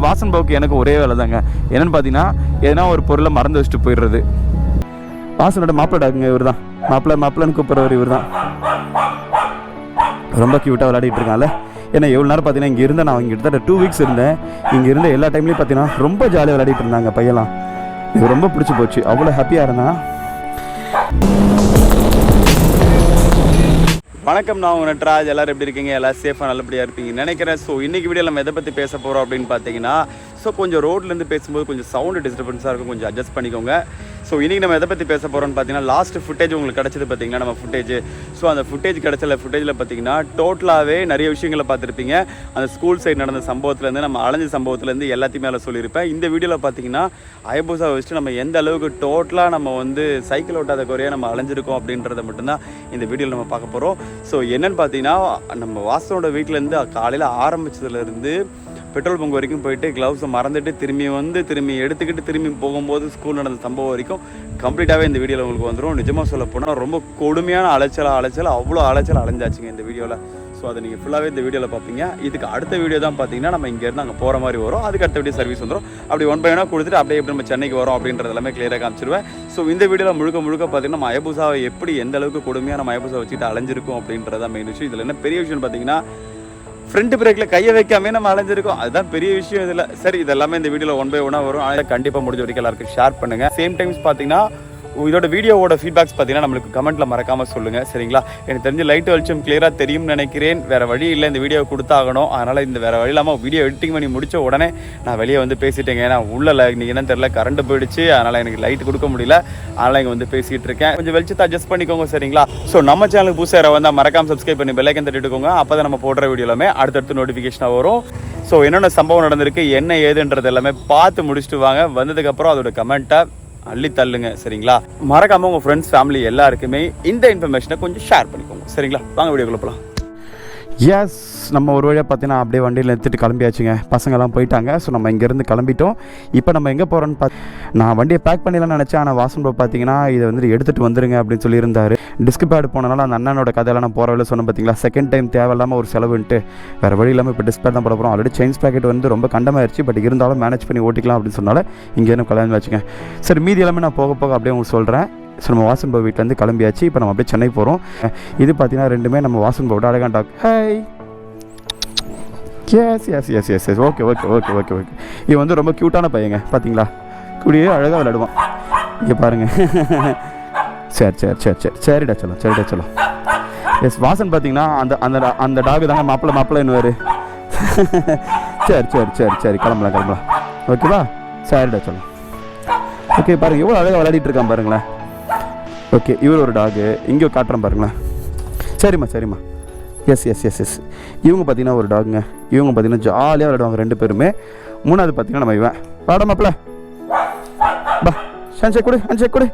வாசன் பாவுக்கு எனக்கு ஒரே வேலை தாங்க. என்னென்னு பார்த்தீங்கன்னா எதனா ஒரு பொருளை மறந்து வச்சுட்டு போயிடுறது. வாசனோட மாப்பிள்ளை டாக்குங்க இவர் தான். மாப்பிள்ளைன்னு கூப்பிட்றவர் இவர் தான். ரொம்ப க்யூட்டாக விளையாடிட்டு இருக்கான்ல. ஏன்னா எவ்வளோ நேரம் பார்த்தீங்கன்னா இங்கே இருந்தேன். நான் இங்கே கிட்டத்தட்ட 2 வீக்ஸ் இருந்தேன். இங்கே இருந்த எல்லா டைம்லேயும் பார்த்தீங்கன்னா ரொம்ப ஜாலியாக விளையாடிட்டு இருந்தாங்க பையெல்லாம். எனக்கு ரொம்ப பிடிச்சி போச்சு. அவ்வளோ ஹாப்பியாக இருந்தான். வணக்கம், நான் உங்கள் நட்ராஜ். எல்லோரும் எப்படி இருக்கீங்க? எல்லோரும் சேஃபாக நல்லபடியாக இருப்பீங்கன்னு நினைக்கிறேன். ஸோ இன்றைக்கி வீடியோ நம்ம எதை பற்றி பேச போகிறோம் அப்படின்னு பார்த்தீங்கன்னா, கொஞ்சம் ரோட்லேருந்து பேசும்போது கொஞ்சம் சவுண்டு டிஸ்டர்பன்ஸாக இருக்கும், கொஞ்சம் அட்ஜஸ்ட் பண்ணிக்கோங்க. ஸோ இன்றைக்கி நம்ம எதை பற்றி பேச போகிறோம்னு பார்த்தீங்கன்னா, லாஸ்ட் ஃபுட்டேஜ் உங்களுக்கு கிடச்சது பார்த்தீங்கன்னா நம்ம ஃபுட்டேஜ். ஸோ அந்த ஃபுட்டேஜ் ஃபுட்டேஜில் பார்த்தீங்கன்னா டோட்டலாகவே நிறைய விஷயங்களை பார்த்துருப்பீங்க. அந்த ஸ்கூல் சைடு நடந்த சம்பவத்துலேருந்து, நம்ம அலைஞ்ச சம்பவத்துலேருந்து எல்லாத்தையுமே மேலே சொல்லியிருப்பேன். இந்த வீடியோவில் பார்த்தீங்கன்னா அயபூசா வச்சுட்டு நம்ம எந்த அளவுக்கு டோட்டலாக நம்ம சைக்கிள் ஓட்டாத குறையாக நம்ம அலைஞ்சிருக்கோம் அப்படின்றத மட்டும்தான் இந்த வீடியோவில் நம்ம பார்க்க போகிறோம். ஸோ என்னென்னு பார்த்தீங்கன்னா, நம்ம வாசனோட வீட்டிலேருந்து காலையில் ஆரம்பித்ததுலேருந்து பெட்ரோல் பங்க் வரைக்கும் போயிட்டு க்ளவுஸை மறந்துட்டு திரும்பி எடுத்துக்கிட்டு திரும்பி போகும்போது ஸ்கூல் நடந்த சம்பவம் வரைக்கும் கம்ப்ளீட்டாகவே இந்த வீடியோவில் உங்களுக்கு வந்துடும். நிஜமாக சொல்ல போனால் ரொம்ப கொடுமையான அலைச்சல் அவ்வளோ அலைச்சல் அலைஞ்சாச்சுங்க இந்த வீடியோவில். ஸோ அதை நீங்கள் ஃபுல்லாகவே இந்த வீடியோவில் பார்ப்பீங்க. இதுக்கு அடுத்த வீடியோ தான் பார்த்தீங்கன்னா நம்ம இங்கேருந்து அங்கே போகிற மாதிரி வரும். அதுக்கு அடுத்த வீடியோ சர்வீஸ் வந்துடும். அப்படி 1 by 1 கொடுத்துட்டு அப்படியே எப்படி நம்ம சென்னைக்கு வரோம் அப்படின்றது எல்லாமே கிளியராக காமிச்சிருவேன். ஸோ இந்த வீடியோவில் முழுக்க பார்த்தீங்கன்னா நம்ம அயபூசாவை எப்படி எந்த அளவுக்கு கொடுமையாக நம்ம அயபூசா வச்சுட்டு அலைஞ்சிருக்கும் அப்படின்றதான் மெயின் விஷயம். இதில் என்ன பெரிய விஷயம்னு பார்த்தீங்கன்னா, ஃப்ரண்ட் பிரேக்கில் கையை வைக்காமே நம்ம அலைஞ்சிருக்கோம். அதுதான் பெரிய விஷயம் இதில். சரி, இதெல்லாமே இந்த வீடியோவில் 1 by 1 வரும். ஆனால் கண்டிப்பாக முடிஞ்ச வரைக்கும் எல்லாருக்கும் ஷேர் பண்ணுங்கள். சேம் டைம்ஸ் பார்த்தீங்கன்னா இதோட வீடியோவோட ஃபீட்பேக்ஸ் பார்த்தீங்கன்னா நம்மளுக்கு கமெண்ட்டில் மறக்காமல் சொல்லுங்கள், சரிங்களா? எனக்கு தெரிஞ்ச லைட் வெளிச்சம் கிளியராக தெரியும்னு நினைக்கிறேன். வேறு வழி இல்லை, இந்த வீடியோ கொடுத்தாகணும். அதனால் இந்த வேறு வழி இல்லாமல் வீடியோ எடிட்டிங் பண்ணி முடித்த உடனே நான் வெளியே பேசிட்டேங்க. ஏன்னா உள்ள நீங்கள் என்ன தெரியல, கரண்ட் போயிடுச்சு. அதனால் எனக்கு லைட் கொடுக்க முடியல. அதனால் இங்கே பேசிகிட்டு இருக்கேன். கொஞ்சம் வெளிச்சத்தை அட்ஜஸ்ட் பண்ணிக்கோங்க, சரிங்களா? ஸோ நம்ம சேனலுக்கு புதுசாக வந்தால் மறக்காமல் சப்ஸ்கிரைப் பண்ணி பெல் ஐக்கன் தட்டிட்டுக்கோங்க. அப்போ தான் நம்ம போடுற வீடியோலாமே அடுத்தடுத்து நோட்டிஃபிகேஷனாக வரும். ஸோ என்னென்ன சம்பவம் நடந்திருக்கு, என்ன ஏதுன்றது எல்லாமே பார்த்து முடிச்சுட்டு வாங்க. வந்ததுக்கப்புறம் அதோட கமெண்ட்டை அள்ளி தள்ளுங்க, சரிங்களா? மறக்காம உங்கள் ஃப்ரெண்ட்ஸ் ஃபேமிலி எல்லாருக்குமே இந்த இன்ஃபர்மேஷனை கொஞ்சம் ஷேர் பண்ணிக்கோங்க, சரிங்களா? வாங்க வீடியோக்குள்ள போகலாம். எஸ், நம்ம ஒரு வழியாக பார்த்தீங்கன்னா அப்படியே வண்டியில் எடுத்துகிட்டு கிளம்பியாச்சுங்க. பசங்கள்லாம் போயிட்டாங்க. ஸோ நம்ம இங்கேருந்து கிளம்பிட்டோம். இப்போ நம்ம எங்கே போகிறோன்னு நான் வண்டியை பேக் பண்ணிடலாம்னு நினச்சேன். ஆனால் வாசன் ப்ரோ பார்த்தீங்கன்னா இதை எடுத்துகிட்டு வந்துருங்க அப்படின்னு சொல்லியிருந்தார். டிஸ்க் பேட் போனனால அந்த அண்ணனோட கதையெல்லாம் நான் போகிற வேலை சொன்னேன் பார்த்தீங்களா. செகண்ட் டைம் தேவையில்லாமல் ஒரு செலவுன்ட்டு வேறு வழி இல்லாமல் இப்போ டிஸ்க் பேட் தான் போட போகிறோம். ஆல்ரெடி செயின்ஸ் பேக்கெட் ரொம்ப கண்டமாகிடுச்சு. பட் இருந்தாலும் மேனேஜ் பண்ணி ஓட்டிக்கலாம் அப்படின்னு சொன்னால இங்கேருந்து கிளம்பி வச்சுங்க. சரி, மீதி எல்லாமே நான் போக அப்படியே உங்களுக்கு சொல்கிறேன். ஸோ நம்ம வாசன் பாபு வீட்டிலேருந்து கிளம்பியாச்சு. இப்போ நம்ம அப்படியே சென்னை போகிறோம். இது பார்த்தீங்கன்னா ரெண்டுமே நம்ம வாசன் பாபோட அழகான டாக். ஹாய். எஸ். ஓகே. இது ரொம்ப க்யூட்டான பையங்க, பார்த்தீங்களா? கூடியே அழகாக விளையாடுவான். இங்கே பாருங்கள். சரிடா சொல்லு. எஸ், வாசன் பார்த்தீங்கன்னா அந்த டாக் தாங்க மாப்பிள்ளைன்னுவார். சரி கிளம்பலாம். ஓகேவா? சரிடா சொல்லு. ஓகே, பாருங்கள் எவ்வளோ அழகாக விளையாடிட்டு இருக்கான் பாருங்களேன். ஓகே, இவர் ஒரு டாகு இங்கே காட்டுறேன் பாருங்களேன். சரிம்மா. எஸ். இவங்க பார்த்தீங்கன்னா ஒரு டாகுங்க. இவங்க பார்த்தீங்கன்னா ஜாலியாக விளையாடுவாங்க 2 பேருமே. 3வது பார்த்தீங்கன்னா நம்ம இவன் வாடா மாப்பிள்ள பா ஹேண்ட்ஷேக் கொடு.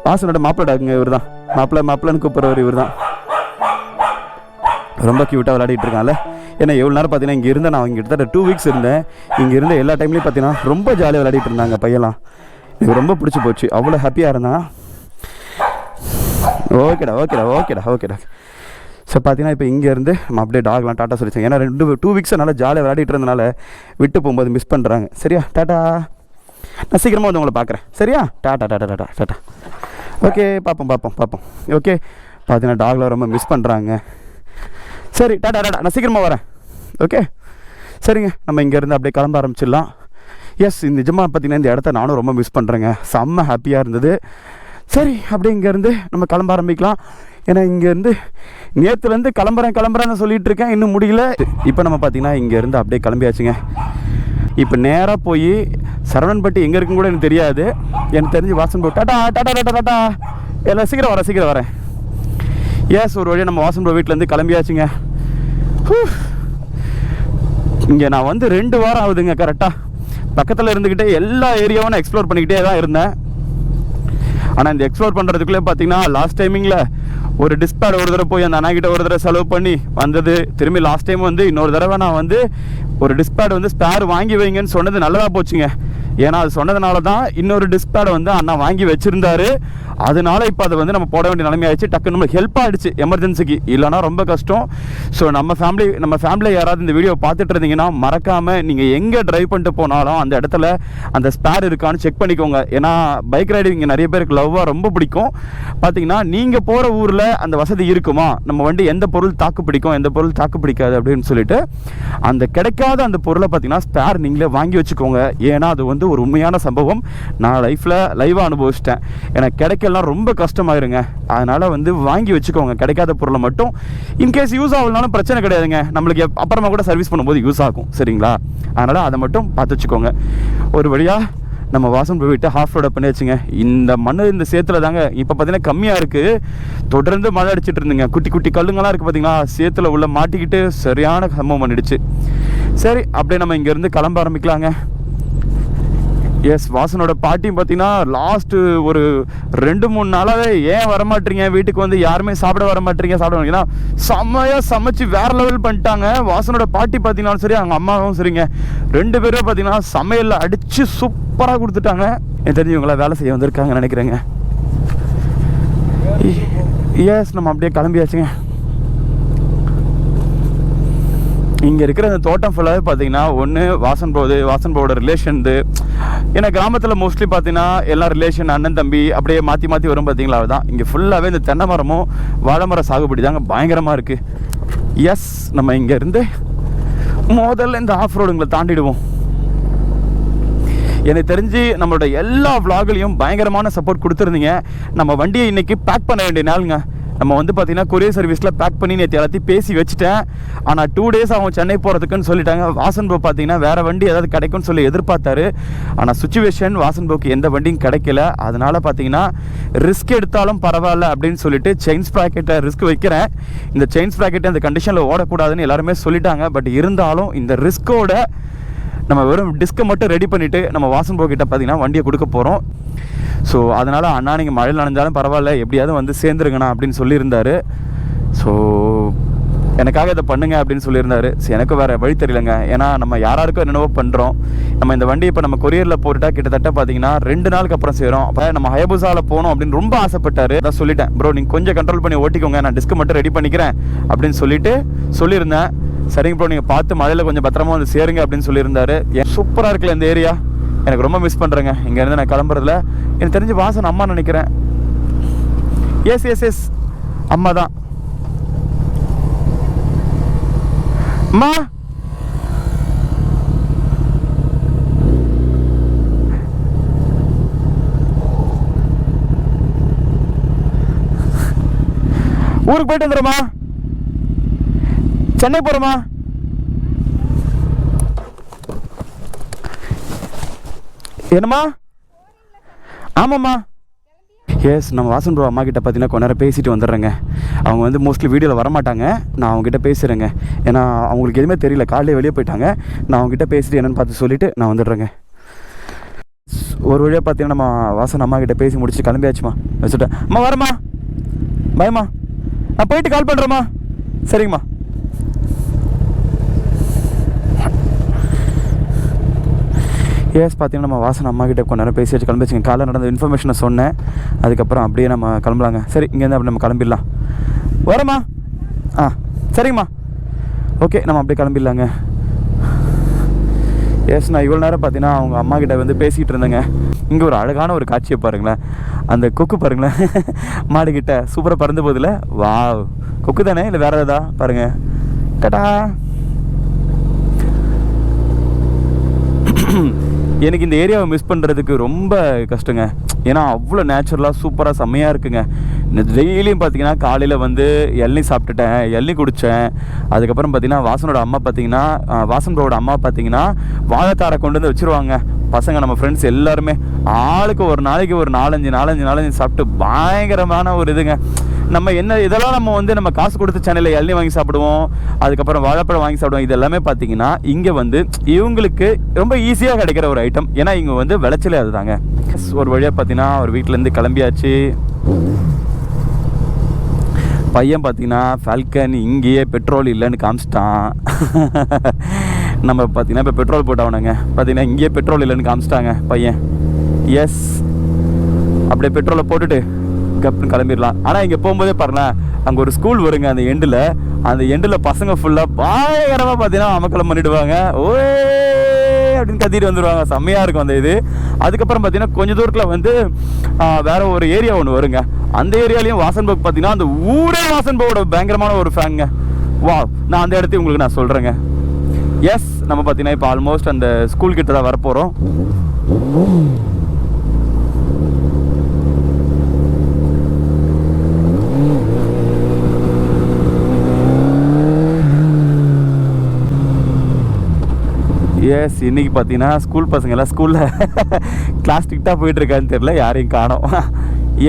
வாசனோட மாப்பிள்ளை டாகுங்க இவர் தான். மாப்பிள்ளைன்னு கூப்பிட்றவர் இவர் தான். ரொம்ப க்யூட்டாக விளையாடிட்டு இருக்கான்ல. ஏன்னா எவ்வளோ நேரம் பார்த்தீங்கன்னா இங்கே இருந்தேன். நான் இங்கே கிட்டத்தட்ட 2 வீக்ஸ் இருந்தேன். இங்கே இருந்த எல்லா டைம்லேயும் பார்த்தீங்கன்னா ரொம்ப ஜாலியாக விளையாடிட்டு இருந்தாங்க பையெல்லாம். எனக்கு ரொம்ப பிடிச்சி போச்சு. அவ்வளோ ஹாப்பியாக இருந்தான். ஓகேடா. ஸோ பார்த்தீங்கன்னா இப்போ இங்கேருந்து நம்ம அப்படியே டாக்லாம் டாட்டா சொல்லிச்சேன். ஏன்னா 2 வீக்ஸாக நல்லா ஜாலியாக விளையாடிட்டு இருந்தனால விட்டு போகும்போது மிஸ் பண்ணுறாங்க. சரியா? டாட்டா. நான் சீக்கிரமாக உங்களை பார்க்குறேன். சரியா? டாட்டா. ஓகே, பார்ப்போம். ஓகே, பார்த்தீங்கன்னா டாக்லாம் ரொம்ப மிஸ் பண்ணுறாங்க. சரி, டாட்டா. நான் சீக்கிரமாக வரேன். ஓகே, சரிங்க. நம்ம இங்கேருந்து அப்படியே கிளம்ப ஆரம்பிச்சிடலாம். எஸ், இந்த நிஜமாக பார்த்தீங்கன்னா இந்த இடத்த நானும் ரொம்ப மிஸ் பண்ணுறேங்க. செம்ம ஹாப்பியாக இருந்தது. சரி, அப்படியே இங்கேருந்து நம்ம கிளம்ப ஆரம்பிக்கலாம். ஏன்னா இங்கேருந்து நேற்றுலேருந்து கிளம்புறேன்னு சொல்லிகிட்டு இருக்கேன், இன்னும் முடியல. இப்போ நம்ம பார்த்தீங்கன்னா இங்கேருந்து அப்படியே கிளம்பியாச்சுங்க. இப்போ நேராக போய் சரவணன்பட்டி எங்கே இருக்குன்னு கூட எனக்கு தெரியாது. எனக்கு தெரிஞ்சு வாசன் ப்ரோ டாட்டா எல்லாம் சீக்கிரம் வரேன். எஸ், ஒரு வழியாக நம்ம வாசன் ப்ரோ வீட்டிலேருந்து கிளம்பியாச்சுங்க. இங்கே நான் 2 வாரம் ஆகுதுங்க கரெக்டாக. பக்கத்தில் இருந்துக்கிட்டே எல்லா ஏரியாவும் நான் எக்ஸ்ப்ளோர் பண்ணிக்கிட்டே தான் இருந்தேன். ஆனால் இந்த எக்ஸ்ப்ளோர் பண்ணுறதுக்குள்ளே பார்த்தீங்கன்னா லாஸ்ட் டைமிங்கில் ஒரு டிஸ்பேட் ஒரு தடவை போய் அந்த அண்ணாக்கிட்ட ஒரு தடவை செலவு பண்ணி வந்தது. திரும்பி லாஸ்ட் டைம் இன்னொரு தடவை நான் ஒரு டிஸ்பேட் ஸ்பேர் வாங்கி வைங்கன்னு சொன்னது நல்லதாக போச்சுங்க. ஏன்னா அது சொன்னதுனால தான் இன்னொரு டிஸ்பேடை அண்ணா வாங்கி வச்சுருந்தாரு. அதனால இப்போ அதை வந்து நம்ம போட வேண்டிய நிலைமை ஆயிடுச்சு. டக்குன்னு நம்மளுக்கு ஹெல்ப் ஆகிடுச்சு எமர்ஜென்சிக்கு, இல்லைனா ரொம்ப கஷ்டம். ஸோ நம்ம ஃபேமிலியில் யாராவது இந்த வீடியோ பார்த்துட்டு இருந்தீங்கன்னா மறக்காமல் நீங்கள் எங்கே ட்ரைவ் பண்ணிட்டு போனாலும் அந்த இடத்துல அந்த ஸ்பேர் இருக்கான்னு செக் பண்ணிக்கோங்க. ஏன்னா பைக் ரைடிங் இங்கே நிறைய பேருக்கு லவ்வாக ரொம்ப பிடிக்கும். பார்த்தீங்கன்னா நீங்கள் போகிற ஊரில் அந்த வசதி இருக்குமா, நம்ம வண்டி எந்த பொருள் தாக்கு பிடிக்கும் எந்த பொருள் தாக்கு பிடிக்காது அப்படின்னு சொல்லிட்டு அந்த கிடைக்காத அந்த பொருளை பார்த்தீங்கன்னா ஸ்பேர் நீங்களே வாங்கி வச்சுக்கோங்க. ஏன்னா அது வந்து ஒரு உண்மையான சம்பவம், நான் லைஃப்பில் லைவாக அனுபவிச்சிட்டேன். எனக்கு கிடைக்கலாம் ரொம்ப கஷ்டமாயிருங்க. அதனால் வந்து வாங்கி வச்சுக்கோங்க கிடைக்காத பொருளை மட்டும். இன்கேஸ் யூஸ் ஆகலனாலும் பிரச்சனை கிடையாதுங்க, நம்மளுக்கு அப்புறமா கூட சர்வீஸ் பண்ணும்போது யூஸ் ஆகும். சரிங்களா? அதனால் அதை மட்டும் பார்த்து வச்சுக்கோங்க. ஒரு வழியாக நம்ம வாசன் போயிட்டு ஹாஃப் ரோட பண்ணி வச்சுங்க. இந்த மண் இந்த சேத்துல தாங்க இப்போ பார்த்தீங்கன்னா கம்மியாக இருக்குது. தொடர்ந்து மழை அடிச்சிட்டு இருந்துங்க. குட்டி குட்டி கல்லுங்கள்லாம் இருக்குது பார்த்தீங்களா, சேத்துல உள்ள மாட்டிக்கிட்டு சரியான சம்பவம் பண்ணிடுச்சு. சரி, அப்படியே நம்ம இங்கேருந்து கிளம்ப ஆரம்பிக்கலாங்க. எஸ், வாசனோட பாட்டியும் பார்த்தீங்கன்னா லாஸ்ட்டு ஒரு 2-3 நாளாகவே ஏன் வரமாட்டீங்க வீட்டுக்கு வந்து யாருமே சாப்பிட வரமாட்டீங்க ஏன்னா செம்மையாக சமைச்சு வேறு லெவல் பண்ணிட்டாங்க. வாசனோட பாட்டி பார்த்தீங்கன்னாலும் சரி, அவங்க அம்மாவும் சரிங்க, 2 பேரும் பார்த்தீங்கன்னா சமையலில் அடித்து சூப்பராக கொடுத்துட்டாங்க. எனக்கு தெரிஞ்சவங்களா வேலை செய்ய வந்திருக்காங்கன்னு நினைக்கிறேங்க. எஸ், நம்ம அப்படியே கிளம்பியாச்சுங்க. இங்கே இருக்கிற அந்த தோட்டம் ஃபுல்லாகவே பார்த்தீங்கன்னா ஒன்று வாசன் ப்ரோவோட ரிலேஷன்து. ஏன்னா கிராமத்தில் மோஸ்ட்லி பார்த்தீங்கன்னா எல்லா ரிலேஷன் அண்ணன் தம்பி அப்படியே மாற்றி வரும் பார்த்தீங்களா. அதுதான் இங்கே ஃபுல்லாகவே இந்த தென்னை மரமும் வாழை மரம் சாகுபடி தாங்க பயங்கரமாக இருக்குது. எஸ், நம்ம இங்கேருந்து முதல்ல இந்த ஆஃப் ரோடுங்களை தாண்டிடுவோம். எனக்கு தெரிஞ்சு நம்மளோட எல்லா விளாக்லையும் பயங்கரமான சப்போர்ட் கொடுத்துருந்தீங்க. நம்ம வண்டியை இன்றைக்கி பேக் பண்ண வேண்டிய நாளுங்க. நம்ம வந்து பார்த்தீங்கன்னா கொரியர் சர்வீஸில் பேக் பண்ணி நேற்று எல்லாத்தையும் பேசி வச்சுட்டேன். ஆனால் 2 days அவங்க சென்னை போகிறதுக்குன்னு சொல்லிட்டாங்க. வாசன் ப்ரோ பார்த்தீங்கன்னா வேறு வண்டி ஏதாவது கிடைக்கும்னு சொல்லி எதிர்பார்த்தாரு. ஆனால் சுச்சுவேஷன் வாசன் ப்ரோக்கு எந்த வண்டியும் கிடைக்கல. அதனால் பார்த்தீங்கன்னா ரிஸ்க் எடுத்தாலும் பரவாயில்ல அப்படின்னு சொல்லிட்டு செயின் ஸ்ப்ராக்கெட்டை ரிஸ்க் வைக்கிறேன். இந்த செயின் ஸ்ப்ராக்கெட்டை அந்த கண்டிஷனில் ஓடக்கூடாதுன்னு எல்லாருமே சொல்லிட்டாங்க. பட் இருந்தாலும் இந்த ரிஸ்கோட நம்ம வெறும் டிஸ்கை மட்டும் ரெடி பண்ணிவிட்டு நம்ம வாசன் ப்ரோ கிட்ட பார்த்தீங்கன்னா வண்டியை கொடுக்க போகிறோம். ஸோ அதனால் அண்ணா நீங்கள் மழையில் நனைஞ்சாலும் பரவாயில்ல எப்படியாவது வந்து சேர்ந்துருங்கண்ணா அப்படின்னு சொல்லியிருந்தார். ஸோ எனக்காக இதை பண்ணுங்க அப்படின்னு சொல்லியிருந்தாரு. சரி, எனக்கு வேறு வழி தெரியலங்க. ஏன்னா நம்ம யாராருக்கும் என்னென்னவோ பண்ணுறோம். நம்ம இந்த வண்டி இப்போ நம்ம கொரியரில் போட்டுட்டா கிட்டத்தட்ட பார்த்தீங்கன்னா 2 நாளுக்கு அப்புறம் சேரும். அப்போ நம்ம ஹயபுசாவில் போகணும் அப்படின்னு ரொம்ப ஆசைப்பட்டார். அதான் சொல்லிட்டேன், ப்ரோ நீங்கள் கொஞ்சம் கண்ட்ரோல் பண்ணி ஓட்டிக்கோங்க, நான் டிஸ்க் மட்டும் ரெடி பண்ணிக்கிறேன் அப்படின்னு சொல்லியிருந்தேன். சரிங்க ப்ரோ, நீங்கள் பார்த்து மழையில் கொஞ்சம் பத்திரமா வந்து சேருங்க அப்படின்னு சொல்லியிருந்தாரு. சூப்பராக இருக்குல்ல இந்த ஏரியா, எனக்கு ரொம்ப மிஸ் பண்ணுறேங்க இங்கேருந்து நான் கிளம்புறதுல. எனக்கு தெரிஞ்சு வாசன் அம்மா நினைக்கிறேன். எஸ் அம்மா தான். அம்மா, ஊருக்கு போயிட்டு வந்துடுறோமா, சென்னை போகிறோமா? என்னம்மா? ஆமாம்மா. எஸ், நம்ம வாசன் ப்ரோ அம்மா கிட்ட பார்த்தீங்கன்னா கொஞ்ச நேரம் பேசிட்டு வந்துடுறேங்க. அவங்க வந்து மோஸ்ட்லி வீடியோவில் வரமாட்டாங்க. நான் அவங்ககிட்ட பேசுகிறேங்க. ஏன்னா அவங்களுக்கு எதுவுமே தெரியல, காலையில் வெளியே போயிட்டாங்க. நான் அவங்ககிட்ட பேசிட்டு என்னென்னு பார்த்து சொல்லிவிட்டு நான் வந்துடுறேங்க. ஒரு வழியாக பார்த்தீங்கன்னா நம்ம வாசன் அம்மா கிட்ட பேசி முடிச்சு கிளம்பியாச்சுமா. வச்சுட்டேன். அம்மா வரம்மா, பயம்மா, நான் போயிட்டு கால் பண்ணுறேம்மா. சரிங்கம்மா. எஸ், பார்த்தீங்கன்னா நம்ம வாசன் அம்மா கிட்ட கொஞ்ச நேரம் பேசி வச்சு கிளம்பிச்சுங்க. காலையில் நடந்த இன்ஃபர்மேஷனை சொன்னேன். அதுக்கப்புறம் அப்படியே நம்ம கிளம்பலாங்க. சரி, இங்கேருந்து அப்படி நம்ம கிளம்பிடலாம். வரம்மா. சரிங்கம்மா. ஓகே, நம்ம அப்படியே கிளம்பிடலாங்க. எஸ், நான் இவ்வளோ நேரம் பார்த்தீங்கன்னா அவங்க அம்மா கிட்ட வந்து பேசிகிட்டு இருந்தேங்க. இங்கே ஒரு அழகான ஒரு காட்சியை பாருங்களேன். அந்த கொக்கு பாருங்களேன், மாடுகிட்ட சூப்பராக பறந்து போதில்ல. வா, கொக்கு தானே இல்லை வேறு ஏதா பாருங்கள். டடா. எனக்கு இந்த ஏரியாவை மிஸ் பண்ணுறதுக்கு ரொம்ப கஷ்டங்க. ஏன்னா அவ்வளோ நேச்சுரலாக சூப்பராக செம்மையாக இருக்குங்க. டெய்லியும் பார்த்தீங்கன்னா காலையில் வந்து இளநீ சாப்பிட்டுட்டேன், இளநீ குடித்தேன். அதுக்கப்புறம் பார்த்தீங்கன்னா வாசனோட அம்மா பார்த்தீங்கன்னா வாசன் ப்ரோவோட அம்மா பார்த்தீங்கன்னா வாழைத்தாரை கொண்டு வந்து வச்சுருவாங்க. பசங்க நம்ம ஃப்ரெண்ட்ஸ் எல்லாருமே ஆளுக்கு ஒரு நாளைக்கு ஒரு 4-5 சாப்பிட்டு பயங்கரமான ஒரு இதுங்க. நம்ம என்ன இதெல்லாம் நம்ம வந்து நம்ம காசு கொடுத்து சென்னையில் இளநீ வாங்கி சாப்பிடுவோம், அதுக்கப்புறம் வாழைப்பழம் வாங்கி சாப்பிடுவோம். இது எல்லாமே பார்த்தீங்கன்னா இங்கே வந்து இவங்களுக்கு ரொம்ப ஈஸியாக கிடைக்கிற ஒரு ஐட்டம். ஏன்னா இங்கே வந்து விளைச்சலே அதுதாங்க. ஒரு வழியாக பார்த்தீங்கன்னா ஒரு வீட்டிலேருந்து கிளம்பியாச்சு. பையன் பார்த்தீங்கன்னா ஃபால்கன் இங்கேயே பெட்ரோல் இல்லைன்னு காமிச்சிட்டான். நம்ம பார்த்தீங்கன்னா இப்போ பெட்ரோல் போட்டவனுங்க பார்த்தீங்கன்னா இங்கேயே பெட்ரோல் இல்லைன்னு காமிச்சிட்டாங்க பையன். எஸ், அப்படியே பெட்ரோலை போட்டுட்டு கப்புன்னு கிளம்பிடலாம். ஆனால் இங்கே போகும்போதே பாருங்களேன், அங்கே ஒரு ஸ்கூல் வருங்க அந்த எண்டில் பசங்க ஃபுல்லாக பயங்கரமாக பார்த்தீங்கன்னா அமக்கலம் பண்ணிவிடுவாங்க. ஓயே அப்படின்னு கத்திட்டு வந்துடுவாங்க. செம்மையாக இருக்கும் அந்த இது. அதுக்கப்புறம் பார்த்தீங்கன்னா கொஞ்சம் தூரத்தில் வந்து வேற ஒரு ஏரியா ஒன்று வருங்க. அந்த ஏரியாலையும் வாசன்பாக் பார்த்தீங்கன்னா அந்த ஊரே வாசன்பாவோட பயங்கரமான ஒரு ஃபேனுங்க. வா, நான் அந்த இடத்தையும் உங்களுக்கு நான் சொல்கிறேங்க. எஸ், நம்ம பார்த்தீங்கன்னா இப்போ ஆல்மோஸ்ட் அந்த ஸ்கூல் கிட்ட தான் வரப்போகிறோம். எஸ், இன்றைக்கி பார்த்தீங்கன்னா ஸ்கூல் பசங்க எல்லாம் ஸ்கூலில் கிளாஸ் ஸ்ட்ரிக்டாக போயிட்டுருக்கான்னு தெரியல, யாரையும் காணோம்.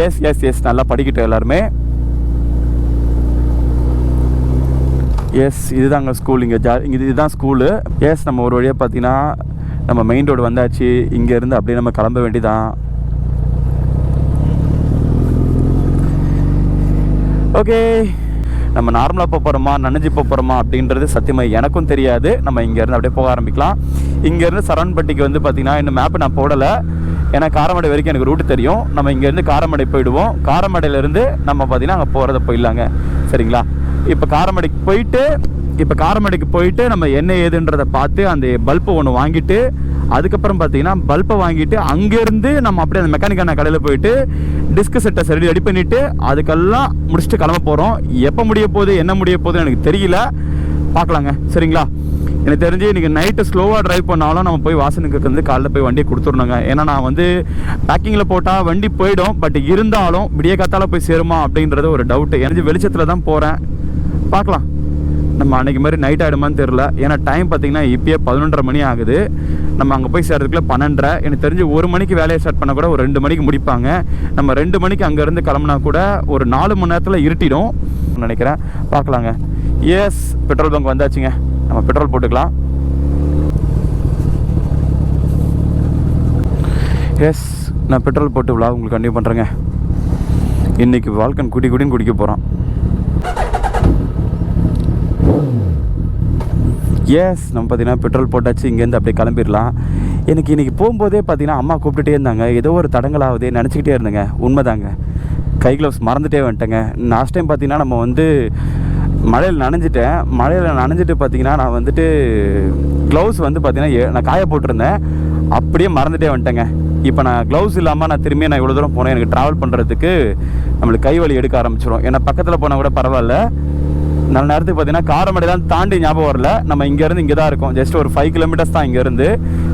எஸ் எஸ் எஸ் நல்லா படிக்கட்டும் எல்லாருமே. எஸ், இதுதாங்க ஸ்கூல். இங்கே இதுதான் ஸ்கூலு. எஸ், நம்ம ஒரு வழியாக பார்த்தீங்கன்னா நம்ம மெயின் ரோடு வந்தாச்சு. இங்கேருந்து அப்படியே நம்ம கிளம்ப வேண்டியதான். ஓகே, நம்ம நார்மலாக போகிறோமா நனைஞ்சு போகிறோமா அப்படின்றது சத்தியமாக எனக்கும் தெரியாது. நம்ம இங்கேருந்து அப்படியே போக ஆரம்பிக்கலாம். இங்கேருந்து சரவணப்பட்டிக்கு வந்து பார்த்திங்கன்னா இன்னும் மேப்பு நான் போடலை, ஏன்னா காரமடை வரைக்கும் எனக்கு ரூட்டு தெரியும். நம்ம இங்கேருந்து காரமடை போயிடுவோம். காரமடையிலேருந்து நம்ம பார்த்திங்கன்னா அங்கே போகிறத போயிடலாங்க. சரிங்களா? இப்போ காரமடைக்கு போயிட்டு நம்ம என்ன ஏதுன்றதை பார்த்து அந்த பல்பை ஒன்று வாங்கிட்டு, அதுக்கப்புறம் பார்த்தீங்கன்னா பல்பை வாங்கிட்டு அங்கேருந்து நம்ம அப்படியே அந்த மெக்கானிக்கான கடையில் போயிட்டு டிஸ்க் செட்டை ரெடி பண்ணிவிட்டு அதுக்கெல்லாம் முடிச்சுட்டு கிளம்ப போகிறோம். எப்போ முடிய போகுது என்ன முடிய போகுதுன்னு எனக்கு தெரியல, பார்க்கலாங்க. சரிங்களா? எனக்கு தெரிஞ்சு இன்றைக்கி நைட்டு ஸ்லோவாக ட்ரைவ் பண்ணாலும் நம்ம போய் வாசனுக்கு வந்து காலையில் போய் வண்டியை கொடுத்துடணுங்க. ஏன்னா நான் வந்து பேக்கிங்கில் போட்டால் வண்டி போயிடும், பட் இருந்தாலும் விடிய காத்தால போய் சேருமா அப்படின்றது ஒரு டவுட்டு. எனக்கு வெளிச்சத்தில் தான் போகிறேன், பார்க்கலாம். நம்ம அன்றைக்கி மாதிரி நைட் ஆகிடுமான்னு தெரில. ஏன்னா டைம் பார்த்திங்கன்னா இப்போயே 11:30 மணி ஆகுது. நம்ம அங்கே போய் சேர்றதுக்குள்ள 12:30. எனக்கு தெரிஞ்சு 1 மணிக்கு வேலையை ஸ்டார்ட் பண்ண கூட ஒரு 2 மணிக்கு முடிப்பாங்க. நம்ம 2 மணிக்கு அங்கேருந்து கிளம்புனா கூட ஒரு 4 மணி நேரத்தில் இருட்டிடும் நினைக்கிறேன். பார்க்கலாங்க. எஸ், பெட்ரோல் பங்க் வந்தாச்சுங்க. நம்ம பெட்ரோல் போட்டுக்கலாம். எஸ், நான் பெட்ரோல் போட்டு விழா உங்களுக்கு கண்டினியூ பண்ணுறேங்க. இன்றைக்கி வால்கன் குடின்னு குடிக்க போகிறோம். எஸ், நம்ம பார்த்தீங்கன்னா பெட்ரோல் போட்டாச்சு. இங்கேருந்து அப்படியே கிளம்பிடலாம். எனக்கு இன்றைக்கி போகும்போதே பார்த்தீங்கன்னா அம்மா கூப்பிட்டுட்டே இருந்தாங்க. ஏதோ ஒரு தடங்களாவது நினச்சிக்கிட்டே இருந்தேங்க. உண்மைதாங்க, கை க்ளவுஸ் மறந்துட்டே வந்துட்டேங்க. லாஸ்ட் டைம் பார்த்தீங்கன்னா நம்ம வந்து மழையில் நனைஞ்சிட்டு பார்த்தீங்கன்னா நான் வந்துட்டு க்ளவுஸ் வந்து பார்த்தீங்கன்னா நான் காய போட்டிருந்தேன், அப்படியே மறந்துட்டே வந்துட்டேங்க. இப்போ நான் க்ளவுஸ் இல்லாமல் நான் திரும்பியும் நான் இவ்வளோ தூரம் போனேன். எனக்கு ட்ராவல் பண்ணுறதுக்கு நம்மளுக்கு கை வலி எடுக்க ஆரம்பிச்சிடும். ஏன்னா பக்கத்தில் போனால் கூட பரவாயில்ல, நல்ல நேரத்துக்கு பார்த்தீங்கன்னா காரமடை தான் தாண்டி ஞாபகம் வரல. நம்ம இங்கேருந்து இங்கே தான் இருக்கோம், ஜஸ்ட் ஒரு 5 கிலோமீட்டர்ஸ் தான் இங்கேருந்து.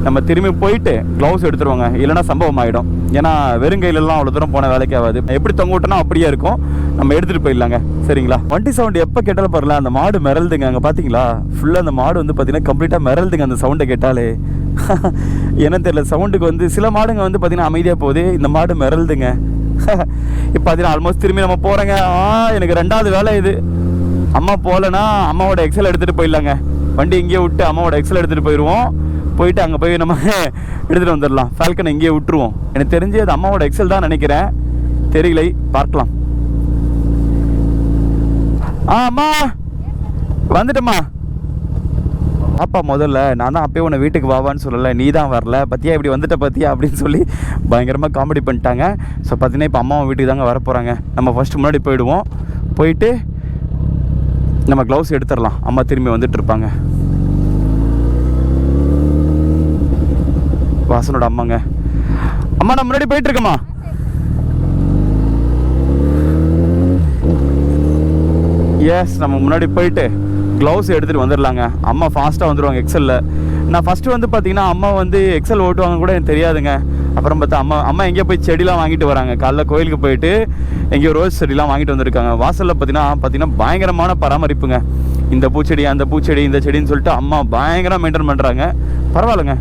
நம்ம திரும்பி போயிட்டு க்ளவுஸ் எடுத்துருவாங்க, இல்லைனா சம்பவம் ஆகிடும். ஏன்னா வெறுங்கையிலலாம் அவ்வளோ தூரம் போன வேலைக்கு ஆகாது. எப்படி தொங்க விட்டோன்னா அப்படியே இருக்கும், நம்ம எடுத்துகிட்டு போயிடலாங்க. சரிங்களா? வண்டி சவுண்டு எப்போ கேட்டாலும் பரவாயில்ல. அந்த மாடு மிரளுதுங்க, அங்கே பார்த்தீங்களா? ஃபுல்லாக அந்த மாடு வந்து பார்த்தீங்கன்னா கம்ப்ளீட்டாக மிரளுதுங்க அந்த சவுண்டை கேட்டாலே. என்ன தெரியல, சவுண்டுக்கு வந்து சில மாடுங்க வந்து பார்த்தீங்கன்னா அமைதியாக போகுது, இந்த மாடு மிரளுதுங்க. இப்போ பார்த்தீங்கன்னா ஆல்மோஸ்ட் திரும்பி நம்ம போகிறேங்க. எனக்கு 2வது வேலை இது. அம்மா போகலன்னா அம்மாவோட எக்ஸல் எடுத்துகிட்டு போயிடலாங்க. வண்டி இங்கேயே விட்டு அம்மாவோட எக்ஸல் எடுத்துகிட்டு போயிடுவோம். போயிட்டு அங்கே போய் நம்ம எடுத்துகிட்டு வந்துடலாம். ஃபால்கனை இங்கேயே விட்டுருவோம். எனக்கு தெரிஞ்சு அது அம்மாவோட எக்ஸல் தான் நினைக்கிறேன், தெரியலை, பார்க்கலாம். அம்மா வந்துட்டம்மா. பாப்பா முதல்ல நான் தான் அப்பயே உன்னை வீட்டுக்கு வாவான்னு சொல்லலை, நீ தான் வரல பற்றியா, இப்படி வந்துட்ட பற்றியா அப்படின்னு சொல்லி பயங்கரமாக காமெடி பண்ணிட்டாங்க. ஸோ பார்த்தீங்கன்னா இப்போ அம்மாவை வீட்டுக்கு தாங்க வர போகிறாங்க. நம்ம ஃபஸ்ட்டு முன்னாடி போயிடுவோம். போயிட்டு நம்ம க்ளவுஸ் எடுத்துடலாம். அம்மா திரும்பி வந்துட்டு இருப்பாங்க. வாசனோட அம்மாங்க. அம்மா நான் முன்னாடி போயிட்டு இருக்கேம்மா. எஸ், நம்ம முன்னாடி போயிட்டு க்ளவுஸ் எடுத்துகிட்டு வந்துடலாங்க. அம்மா ஃபாஸ்ட்டாக வந்துடுவாங்க எக்ஸலில். நான் ஃபஸ்ட்டு வந்து பார்த்தீங்கன்னா அம்மா வந்து எக்ஸல் ஓட்டுவாங்க கூட எனக்கு தெரியாதுங்க. அப்புறம் பார்த்தா அம்மா எங்கேயோ போய் செடிலாம் வாங்கிட்டு வராங்க. காலைல கோயிலுக்கு போயிட்டு எங்கேயோ ரோஸ் செடிலாம் வாங்கிட்டு வந்திருக்காங்க. வாசலில் பார்த்தீங்கன்னா பயங்கரமான பராமரிப்புங்க. இந்த பூச்செடி அந்த பூச்செடி இந்த செடின்னு சொல்லிட்டு அம்மா பயங்கரமாக மெயின்டைன் பண்ணுறாங்க. பரவாயில்லைங்க.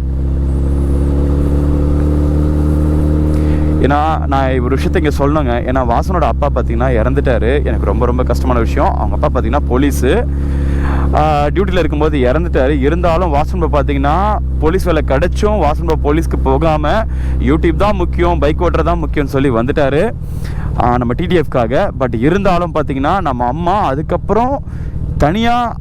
ஏன்னா நான் ஒரு விஷயத்த இங்கே சொல்லணுங்க. ஏன்னா வாசனோட அப்பா பார்த்தீங்கன்னா இறந்துட்டார். எனக்கு ரொம்ப ரொம்ப கஷ்டமான விஷயம். அவங்க அப்பா பார்த்தீங்கன்னா போலீஸு, டியூட்டியில் இருக்கும்போது இறந்துட்டார். இருந்தாலும் வாசன்பா பார்த்தீங்கன்னா போலீஸ் வேலை கிடச்சும் வாசன்பா போலீஸ்க்கு போகாமல் யூடியூப் தான் முக்கியம், பைக் ஓட்டுறது தான் முக்கியம்னு சொல்லி வந்துட்டார் நம்ம டிடிஎஃப்காக. பட் இருந்தாலும் பார்த்தீங்கன்னா நம்ம அம்மா அதுக்கப்புறம் தனியாக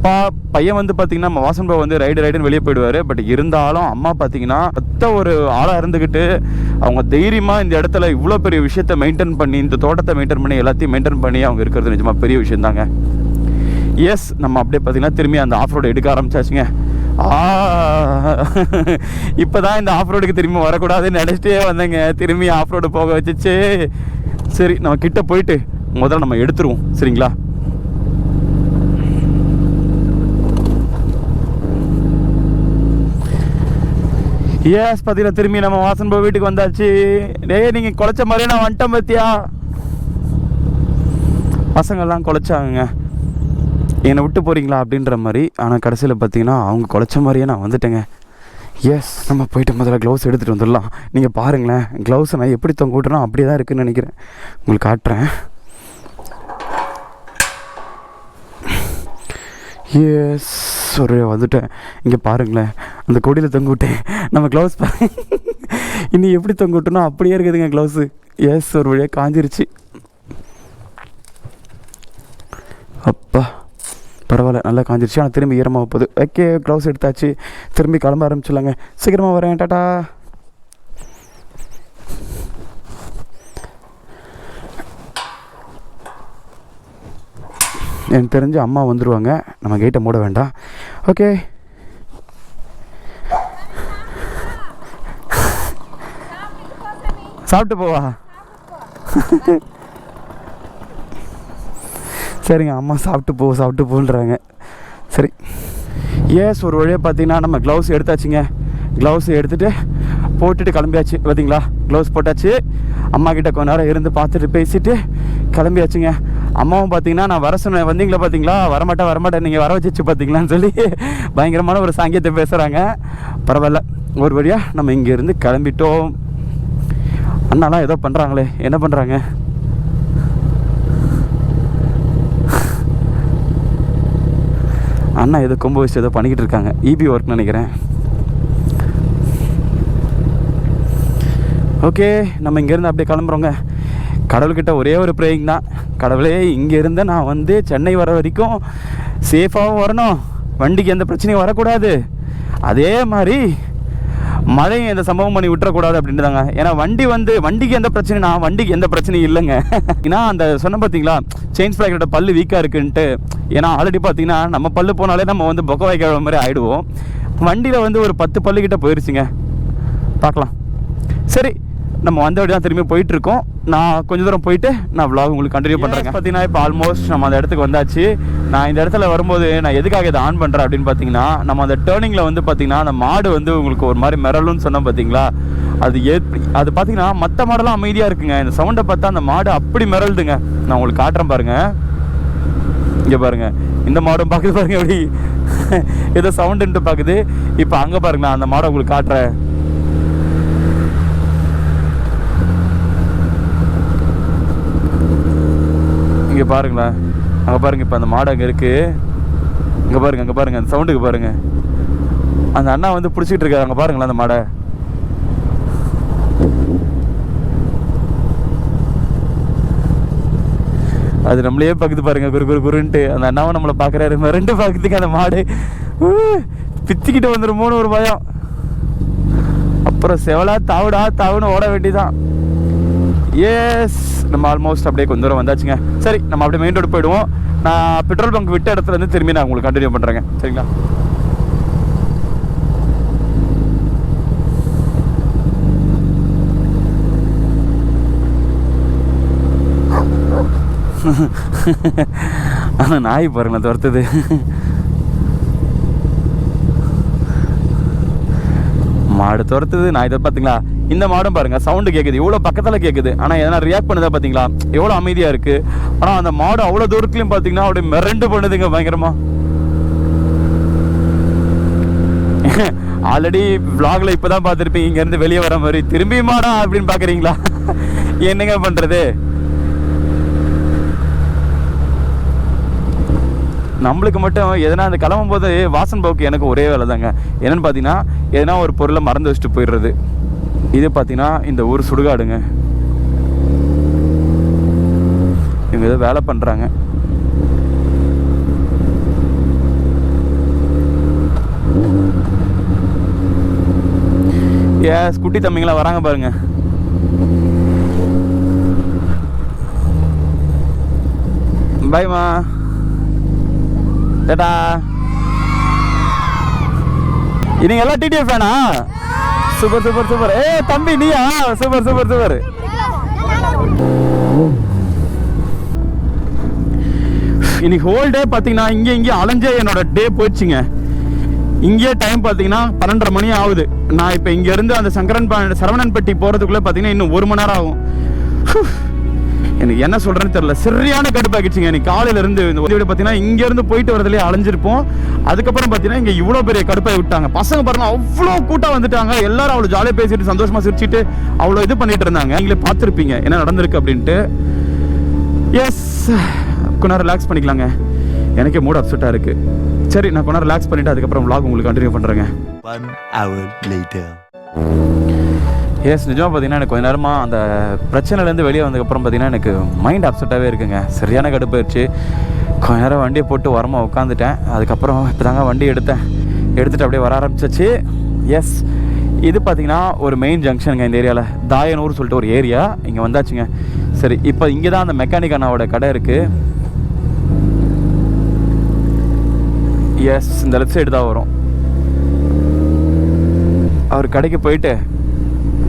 அப்பா பையன் வந்து பார்த்தீங்கன்னா நம்ம வாசன் பாபு வந்து ரைடுன்னு வெளியே போயிடுவார். பட் இருந்தாலும் அம்மா பார்த்தீங்கன்னா மொத்த ஒரு ஆளாக இருந்துக்கிட்டு அவங்க தைரியமாக இந்த இடத்துல இவ்வளோ பெரிய விஷயத்தை மெயின்டைன் பண்ணி, இந்த தோட்டத்தை மெயின்டைன் பண்ணி, எல்லாத்தையும் மெயின்டைன் பண்ணி அவங்க இருக்கிறது நிஜமாக பெரிய விஷயம் தாங்க. எஸ், நம்ம அப்படியே பார்த்தீங்கன்னா திரும்பி அந்த ஆஃப் ரோடு எடுக்க ஆரம்பிச்சாச்சுங்க. இப்போ தான் இந்த ஆஃப் ரோடுக்கு திரும்பி வரக்கூடாதுன்னு நினச்சிட்டே வந்தேங்க. திரும்பி ஆஃப் ரோடு போக வச்சுச்சு. சரி, நம்ம கிட்ட போயிட்டு முதல்ல நம்ம எடுத்துருவோம். சரிங்களா? எஸ், பார்த்தீங்கன்னா திரும்பி நம்ம வாசன் பாபு வீட்டுக்கு வந்தாச்சு. டேய், நீங்கள் குலைச்ச மாதிரியே நான் வந்துட்டேன் பார்த்தியா? பசங்கள்லாம் குலைச்சாங்க, என்னை விட்டு போகிறீங்களா அப்படின்ற மாதிரி. ஆனால் கடைசியில் பார்த்தீங்கன்னா அவங்க குலைச்ச மாதிரியே நான் வந்துட்டேங்க. எஸ், நம்ம போயிட்டு முதல்ல க்ளவுஸ் எடுத்துகிட்டு வந்துடலாம். நீங்கள் பாருங்களேன், க்ளவுஸை நான் எப்படி தொங்க விட்டுறோம் அப்படியே தான் இருக்குதுன்னு நினைக்கிறேன். உங்களுக்கு காட்டுறேன். எஸ், ஒரு வந்துட்டேன். இங்கே பாருங்களேன், அந்த கொடியில் தொங்க விட்டேன். நம்ம க்ளவுஸ் இன்னும் எப்படி தொங்க விட்டோன்னா அப்படியே இருக்குதுங்க க்ளவுஸு. எஸ், ஒரு வழியாக காஞ்சிருச்சு. அப்பா, பரவாயில்ல, நல்லா காஞ்சிருச்சு. ஆனால் திரும்பி ஈரமாக போகுது. ஓகே, க்ளவுஸ் எடுத்தாச்சு. திரும்பி கிளம்ப ஆரம்பிச்சிடலாங்க. சீக்கிரமாக வரேன். டாட்டா. எனக்கு தெரிஞ்சு அம்மா வந்துடுவாங்க. நம்ம கேட்டை மூட வேண்டாம். ஓகே, சாப்பிட்டு போவா? சரிங்க, அம்மா சாப்பிட்டு போன்றாங்க. சரி, எஸ், ஒரு வழியாக பார்த்தீங்கன்னா நம்ம க்ளவுஸ் எடுத்தாச்சுங்க. க்ளவுஸ் எடுத்துகிட்டு போட்டுட்டு கிளம்பியாச்சு. பார்த்தீங்களா, க்ளவுஸ் போட்டாச்சு. அம்மா கிட்ட கொஞ்ச நேரம் இருந்து பார்த்துட்டு பேசிட்டு கிளம்பியாச்சுங்க. அம்மாவும் பார்த்தீங்கன்னா நான் வர சொன்னேன், வந்தீங்களா பார்த்தீங்களா, வரமாட்டேன் நீங்கள் வர வச்சிச்சு பார்த்தீங்களான்னு சொல்லி பயங்கரமான ஒரு சாங்கியத்தை பேசுகிறாங்க. பரவாயில்ல, ஒரு வழியாக நம்ம இங்கேருந்து கிளம்பிட்டோம். அண்ணாலாம் ஏதோ பண்ணுறாங்களே, என்ன பண்ணுறாங்க? அண்ணா ஏதோ கொம்பு வச்சு ஏதோ பண்ணிக்கிட்டு இருக்காங்க. இபி ஒர்க் நினைக்கிறேன். ஓகே, நம்ம இங்கேருந்து அப்படியே கிளம்புறோங்க. கடவுள்கிட்ட ஒரே ஒரு ப்ரேயிங் தான். கடவுளே, இங்கேருந்து நான் வந்து சென்னை வர வரைக்கும் சேஃபாகவும் வரணும், வண்டிக்கு எந்த பிரச்சனையும் வரக்கூடாது, அதே மாதிரி மழையும் எந்த சம்பவம் பண்ணி விட்டுறக்கூடாது அப்படின்றாங்க. ஏன்னா வண்டிக்கு எந்த பிரச்சனைனா வண்டிக்கு எந்த பிரச்சனையும் இல்லைங்க. ஏன்னா அந்த சொன்ன பார்த்தீங்களா, செயின் ஸ்ப்ராக்கெட்டோட பல்லு வீக்காக இருக்குன்ட்டு. ஏன்னா ஆல்ரெடி பார்த்தீங்கன்னா நம்ம பல்லு போனாலே நம்ம வந்து பொக்க வைக்கிற மாதிரி ஆகிடுவோம். வண்டியில் வந்து ஒரு 10 பல்லுக்கிட்ட போயிடுச்சுங்க. பார்க்கலாம். சரி, நம்ம வந்த வழி தான் திரும்பி போயிட்டுருக்கோம். நான் கொஞ்சம் தூரம் போயிட்டு நான் vlog உங்களுக்கு கண்டினியூ பண்ணுறேங்க. பார்த்தீங்கன்னா இப்போ ஆல்மோஸ்ட் நம்ம அந்த இடத்துக்கு வந்தாச்சு. நான் இந்த இடத்துல வரும்போது நான் எதுக்காக இதை ஆன் பண்ணுறேன் அப்படின்னு பார்த்தீங்கன்னா, நம்ம அந்த டேர்னிங்கில் வந்து பார்த்தீங்கன்னா அந்த மாடு வந்து உங்களுக்கு ஒரு மாதிரி மிரளுன்னு சொன்னோம் பார்த்தீங்களா, அது பார்த்தீங்கன்னா மற்ற மாடெல்லாம் அமைதியாக இருக்குங்க. இந்த சவுண்டை பார்த்தா அந்த மாடு அப்படி மிரளுதுங்க. நான் உங்களுக்கு காட்டுறேன் பாருங்கள். இங்கே பாருங்கள், இந்த மாடும் பார்க்குது பாருங்கள், எப்படி ஏதோ சவுண்டுன்ட்டு பார்க்குது. இப்போ அங்கே பாருங்களேன், அந்த மாடை உங்களுக்கு காட்டுறேன். இங்கே பாருங்களேன், அங்கே பாருங்கள், இப்போ அந்த மாடு அங்கே இருக்குது. இங்கே பாருங்கள் அந்த சவுண்டுக்கு பாருங்கள். அந்த அண்ணா வந்து பிடிச்சிக்கிட்டு இருக்காரு. அங்கே பாருங்களேன் அந்த மாடை. அது நம்மளையே பார்க்குது பாருங்க, குருன்ட்டு. அந்த அண்ணாவை நம்மளை பார்க்குறாரு, ரெண்டு பார்க்குறதுக்கு அந்த மாடு பிச்சுக்கிட்டு வந்துருமோன்னு ஒரு பயம். அப்புறம் செவலா தாவுன்னு ஓட வேண்டிதான். எஸ், நம்ம ஆல்மோஸ்ட் அப்படியே கொஞ்சம் தூரம் வந்தாச்சுங்க. சரி, நம்ம அப்படியே மெயின் ரோடு போயிடுவோம். நான் பெட்ரோல் பங்க் விட்ட இடத்துல இருந்து திரும்பி நான் உங்களுக்கு கண்டினியூ பண்ணுறேங்க. சரிங்களா? ஆனால் நாய் பாருங்களேன் துரத்துது. மாடு துரத்துது, நாய் பார்த்தீங்களா? இந்த மாடும் பாருங்க, சவுண்டு கேட்குது, எவ்வளோ பக்கத்தில் கேட்குது. ஆனால் எதனா ரியாக்ட் பண்ணுதா பார்த்தீங்களா, எவ்வளோ அமைதியாக இருக்குது. ஆனால் அந்த மாடு அவ்வளோ தூரத்துலையும் பார்த்தீங்கன்னா அப்படியே மிரண்டு பண்ணுதுங்க பயங்கரமா. ஆல்ரெடி vlogல இப்போ தான் பார்த்துருப்பீங்க இங்கேருந்து வெளியே வர மாதிரி. திரும்பி மாடா அப்படின்னு பார்க்குறீங்களா? என்னங்க பண்ணுறது, நம்மளுக்கு மட்டும் எதனா அந்த கிளம்பும் போது வாசன் பாவுக்கு எனக்கு ஒரே வேலை தாங்க. என்னென்னு பார்த்தீங்கன்னா, எதனா ஒரு பொருளை மறந்து வச்சுட்டு போயிடுறது. இது பார்த்தீங்கன்னா இந்த ஊர் சுடுகாடுங்க. இவங்க ஏதோ வேலை பண்ணுறாங்க. குட்டி தம்பிங்களா வராங்க பாருங்க. பாய்மா, டாடா. நீங்க எல்லாம் டிடிஎஃப் ஃபேனா? Super super super. தம்பி நீயா? Super super super. இன்னைக்கு ஹோல் டே பார்த்தீங்கன்னா இங்கே அலைஞ்சே என்னோட டே போயிடுச்சுங்க. இங்கே டைம் பார்த்தீங்கன்னா 12:30 மணி ஆகுது. நான் இப்போ இங்கேருந்து அந்த சரவணன்பட்டி போகிறதுக்குள்ளே பார்த்தீங்கன்னா இன்னும் 1 மணி நேரம் ஆகும். எனக்கு என்ன சொல்கிறேன்னு தெரியல, சரியான கடுப்பாக்கிடுச்சுங்க. எனக்கு காலையிலேருந்து இந்த உதவியோட பார்த்தீங்கன்னா இங்கேருந்து போயிட்டு வரதுலேயே அலைஞ்சிருப்போம். அதுக்கப்புறம் பார்த்தீங்கன்னா இங்கே இவ்வளோ பெரிய கடுப்பாக விட்டாங்க. பசங்க பாருங்க அவ்வளோ கூட்டம் வந்துட்டாங்க. எல்லாரும் அவ்வளோ ஜாலியாக பேசிட்டு சந்தோஷமாக சிரிச்சிட்டு அவ்வளோ இது பண்ணிட்டு இருந்தாங்க. நீங்களே பார்த்துருப்பீங்க என்ன நடந்திருக்கு அப்படின்ட்டு. எஸ், கொஞ்சம் ரிலாக்ஸ் பண்ணிக்கலாங்க. எனக்கே மூட் அப்செட்டாக இருக்குது. சரி, நான் கொஞ்சம் ரிலாக்ஸ் பண்ணிவிட்டு அதுக்கப்புறம் vlog உங்களுக்கு கண்டினியூ பண்ணுறேங்க. 1 hour later. எஸ், நிஜமாக பார்த்தீங்கன்னா எனக்கு கொஞ்ச நேரமாக அந்த பிரச்சனைலேருந்து வெளியே வந்ததுக்கப்புறம் பார்த்தீங்கன்னா எனக்கு மைண்ட் அப்செட்டாகவே இருக்குங்க. சரியான கடுப்பாயிடுச்சு. கொஞ்ச நேரம் வண்டியை போட்டு ஓரமாக உட்காந்துட்டேன். அதுக்கப்புறம் இப்போ தாங்க வண்டி எடுத்துகிட்டு அப்படியே வர ஆரம்பிச்சிச்சு. எஸ், இது பார்த்தீங்கன்னா ஒரு மெயின் ஜங்ஷனுங்க. இந்த ஏரியாவில் தாயனூர் சொல்லிட்டு ஒரு ஏரியா. இங்கே வந்தாச்சுங்க. சரி, இப்போ இங்கே தான் அந்த மெக்கானிக் அண்ணாவோட கடை இருக்குது. எஸ், இந்த லெஃப்ட் சைடு தான் வரும். அவர் கடைக்கு போயிட்டு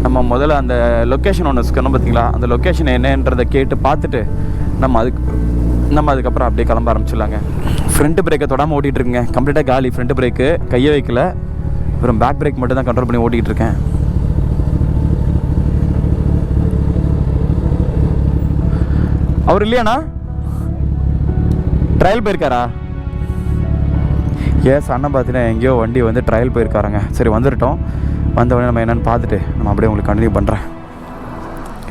நம்ம முதல்ல அந்த லொக்கேஷன் ஒன்று சொன்னோம் பார்த்தீங்களா, அந்த லொக்கேஷன் என்னன்றதை கேட்டு பார்த்துட்டு நம்ம அதுக்கப்புறம் அப்படியே கிளம்ப ஆரம்பிச்சிடலாங்க. ஃப்ரண்ட் பிரேக்கை தொடாமல் ஓட்டிகிட்டு இருக்குங்க. கம்ப்ளீட்டாக காலி. ஃப்ரண்ட் பிரேக்கு கையை வைக்கல, வெறும் பேக் பிரேக் மட்டும் தான் கண்ட்ரோல் பண்ணி ஓட்டிகிட்டு இருக்கேன். அவர் இல்லையாண்ணா? ட்ரையல் போயிருக்காரா? எஸ், அண்ணன் பார்த்தீங்கன்னா எங்கேயோ வண்டி வந்து ட்ரையல் போயிருக்காருங்க. சரி, வந்துட்டோம். வந்தவொடனே நம்ம என்னென்னு பார்த்துட்டு நம்ம அப்படியே உங்களுக்கு கண்டினியூ பண்ணுறேன்.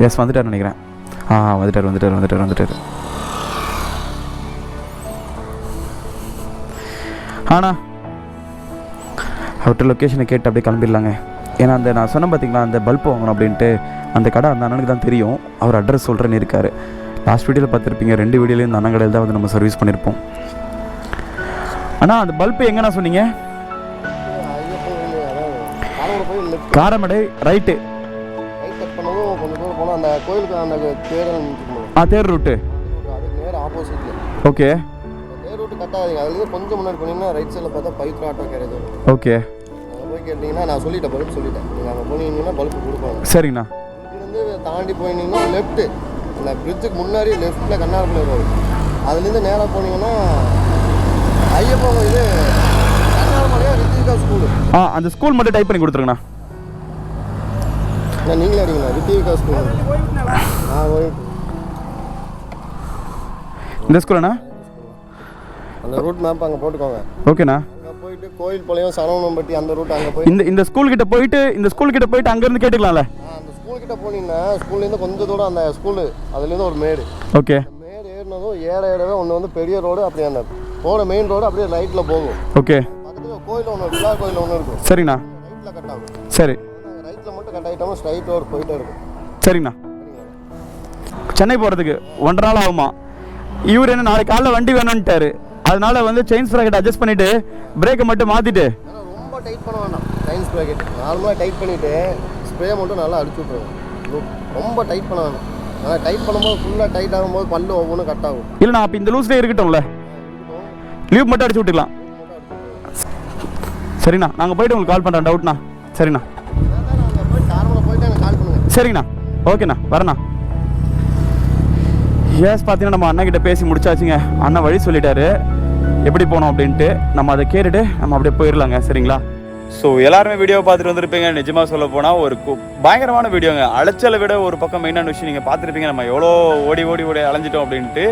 எஸ், வந்துட்டார் நினைக்கிறேன். வந்துட்டார். ஆனா அவர்கிட்ட லொக்கேஷனை கேட்டு அப்படியே கிளம்பிடலாங்க. ஏன்னா அந்த நான் சொன்னேன் பார்த்தீங்களா, அந்த பல்ப் வாங்கணும் அப்படின்ட்டு அந்த கடை அந்த அண்ணனுக்கு தான் தெரியும். அவர் அட்ரஸ் சொல்கிறேன்னு இருக்காரு. லாஸ்ட் வீடியோவில் பார்த்துருப்பீங்க. 2 வீடியோலையும் இந்த அண்ணன் கடையில் தான் வந்து நம்ம சர்வீஸ் பண்ணியிருப்போம். அண்ணா, அந்த பல்ப்பு எங்கண்ணா சொன்னீங்க? காரமடை ரைட்டு. தேர் ரூட்டு. ஓகே. கொஞ்சம் முன்னாடி போனீங்கன்னா ரைட் சைடில் பார்த்தா பைத்ரா ஆட்டோ கேரேஜ் வரும். ஓகே. அங்கே போய் கேட்டிங்கன்னா நான் பல்ப் சொல்லிட்டேன். நீங்கள் அங்கே போனீங்கன்னா பல்ப் கொடுப்பாங்க. சரிங்கண்ணா. இங்கேருந்து தாண்டி போனீங்கன்னா லெஃப்ட்டு, அந்த பிரிட்ஜுக்கு முன்னாடி லெஃப்ட்டில் கண்ணாரப்பள்ளி வரும். அதுலேருந்து நேராக போனீங்கன்னா ஐயப்பன் இது கண்ணாரப்பள்ளியா ரித்திகா ஸ்கூலு. அந்த ஸ்கூல் மட்டும் டைப் பண்ணி கொடுத்துருங்கண்ணா. நீங்களே அடிங்கண்ணா, ரித்திகா ஸ்கூல். இந்த ஸ்கூலண்ணா? அந்த ரூட் மேப் அங்கே போட்டுக்கோங்க. ஓகேண்ணா. அங்கே போயிட்டு கோயில் பாளையம் சரவணம்பட்டி அந்த ரூட் அங்கே போய் இந்த ஸ்கூல் கிட்ட போயிட்டு அங்கேருந்து கேட்டுக்கலாம்ல? அந்த ஸ்கூல் கிட்ட போனீங்கன்னா ஸ்கூல்லேருந்து கொஞ்சம் தூரம் அந்த ஸ்கூலு அதுலேருந்து ஒரு மேடு. ஓகே. மேடு ஏறினதும் ஏறவே ஒன்று வந்து பெரிய ரோடு, அப்படியே அந்த போகிற மெயின் ரோடு அப்படியே ரைட்டில் போகும். ஓகே. பக்கத்தில் கோயில் ஒன்று விழா கோயில் ஒன்று இருக்கும். சரிண்ணா. ரைட்டில் கட் ஆகும். சரி. ரைட்டில் மட்டும் கட் ஆகிட்டோம்னா ஸ்ட்ரைட் ரோடு போயிட்டே இருக்கும். சரிங்கண்ணா. சென்னை போகிறதுக்கு 1.5 நாள் ஆகுமா? இவர் என்ன நாளைக்கு காலைல வண்டி வேணும்ட்டாரு. அதனால வந்து செயின் ஸ்ப்ராக்கெட் அட்ஜஸ்ட் பண்ணிட்டு பிரேக்கை மட்டும் மாற்றிட்டு. ரொம்ப டைட் பண்ண வேண்டாம். செயின் ஸ்ப்ராக்கெட் நார்மலாக டைட் பண்ணிவிட்டு ஸ்ப்ரே மட்டும் நல்லா அடிச்சு விட்ருவோம். ரொம்ப டைட் பண்ண வேண்டாம். ஆனால் டைட் பண்ணும்போது ஃபுல்லாக டைட் ஆகும்போது பல்லு ஒவ்வொன்றும் கட் ஆகும். இல்லைண்ணா, அப்போ இந்த லூஸ்லேயே இருக்கட்டும்ல, லீவ் மட்டும் அடிச்சு விட்டுக்கலாம். சரிண்ணா, நாங்கள் போய்ட்டு உங்களுக்கு கால் பண்ணுறோம். டவுட்ண்ணா? சரிண்ணா. போயிட்டு எனக்கு கால் பண்ணுங்கள். சரிங்கண்ணா. ஓகேண்ணா, வரேண்ணா. எஸ், பார்த்தீங்கன்னா நம்ம அண்ணன் கிட்ட பேசி முடிச்சாச்சுங்க. அண்ணன் வழி சொல்லிட்டாரு எப்படி போனோம் அப்படின்ட்டு. நம்ம அதை கேட்டுட்டு நம்ம அப்படியே போயிடலாங்க. சரிங்களா? ஸோ எல்லாருமே வீடியோ பார்த்துட்டு வந்திருப்பீங்க. நிஜமாக சொல்ல போனால் ஒரு பயங்கரமான வீடியோங்க. அலைச்சலை விட ஒரு பக்கம் மெயினான விஷயம் நீங்கள் பார்த்துருப்பீங்க. நம்ம எவ்வளோ ஓடி அலைஞ்சிட்டோம் அப்படின்ட்டு.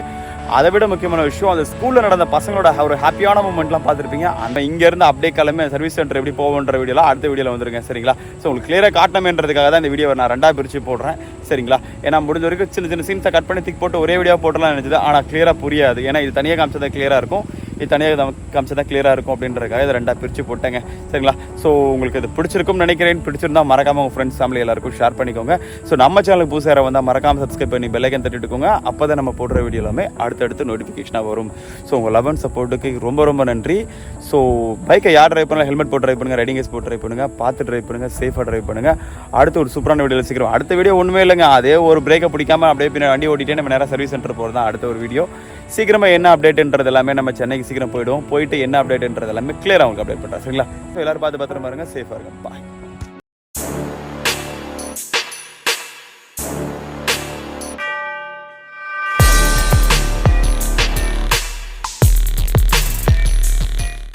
அதை விட முக்கியமான விஷயம் அந்த ஸ்கூலில் நடந்த பசங்களோட ஒரு ஹாப்பியான மூமெண்ட்லாம் பார்த்துருப்பீங்க. அந்த இங்கேருந்து அப்படியே கிளம்பி சர்வீஸ் சென்டர் எப்படி போவோன்ற வீடியோலாம் அடுத்த வீடியோவில் வந்துருங்க. சரிங்களா? ஸோ உங்களுக்கு கிளியராக காட்டணுன்றதுக்காக தான் இந்த வீடியோ நான் 2ஆக பிரித்து போடுறேன். சரிங்களா? ஏன்னா முடிஞ்ச வரைக்கும் சின்ன சீன்ஸை கட் பண்ணி திக் போட்டு ஒரே வீடியோ போட்டலாம் நினச்சது. ஆனால் கிளியராக புரியாது. ஏன்னா இது தனியாக காமிச்சது கிளியராக இருக்கும். இது தனியாக காமிச்சா தான் கிளியராக இருக்கும் அப்படின்றதுக்காக இதை 2ஆக பிரித்து போட்டேங்க. சரிங்களா? ஸோ உங்களுக்கு இது பிடிச்சிருக்கும்னு நினைக்கிறேன். பிடிச்சிருந்தா மறக்காமல் உங்கள் ஃப்ரெண்ட்ஸ் ஃபேமிலி எல்லாருக்கும் ஷேர் பண்ணிக்கோங்க. ஸோ நம்ம சேனலுக்கு புதுசாக வந்தால் மறக்காமல் சப்ஸ்கிரைப் பண்ணி பெல் ஐக்கன் தட்டிட்டுக்கோங்க. அப்போ தான் நம்ம போடுற வீடியோ எல்லாமே அடுத்தடுத்து நோட்டிஃபிகேஷனாக வரும். ஸோ உங்கள் லவ் அண்ட் சப்போர்ட்டுக்கு ரொம்ப ரொம்ப நன்றி. ஸோ பைக்கை யார் ட்ரைவ் பண்ணலாம், ஹெல்மெட் போட்டு ட்ரைவ் பண்ணுங்கள், ரைடிங் கேஸ் போட்டு ட்ரைவ் பண்ணுங்கள், பார்த்து ட்ரைவ் பண்ணுங்கள், சேஃபாக ட்ரைவ் பண்ணுங்கள். அடுத்து ஒரு சூப்பரான வீடியோவில் சீக்கிரம். அடுத்த வீடியோ ஒன்றுமே இல்லைங்க, அதே ஒரு பிரேக்கை பிடிக்காமல் அப்படியே பின்ன வண்டி ஓட்டிகிட்டே நம்ம நேராக சர்வீஸ் சென்டர் போகிறது தான் அடுத்த ஒரு வீடியோ. சீக்கிரமாக என்ன அப்டேட்ன்றது எல்லாமே நம்ம சென்னைக்கு சீக்கிரம் போயிட்டு என்ன அப்டேட்ன்றது எல்லாமே கிளியராக உங்களுக்கு அப்டேட் பண்ணுறேன். சரிங்களா? ஸோ எல்லோரும் பார்த்து பத்திரமா இருங்க, சேஃபாக இருங்க. பாய்.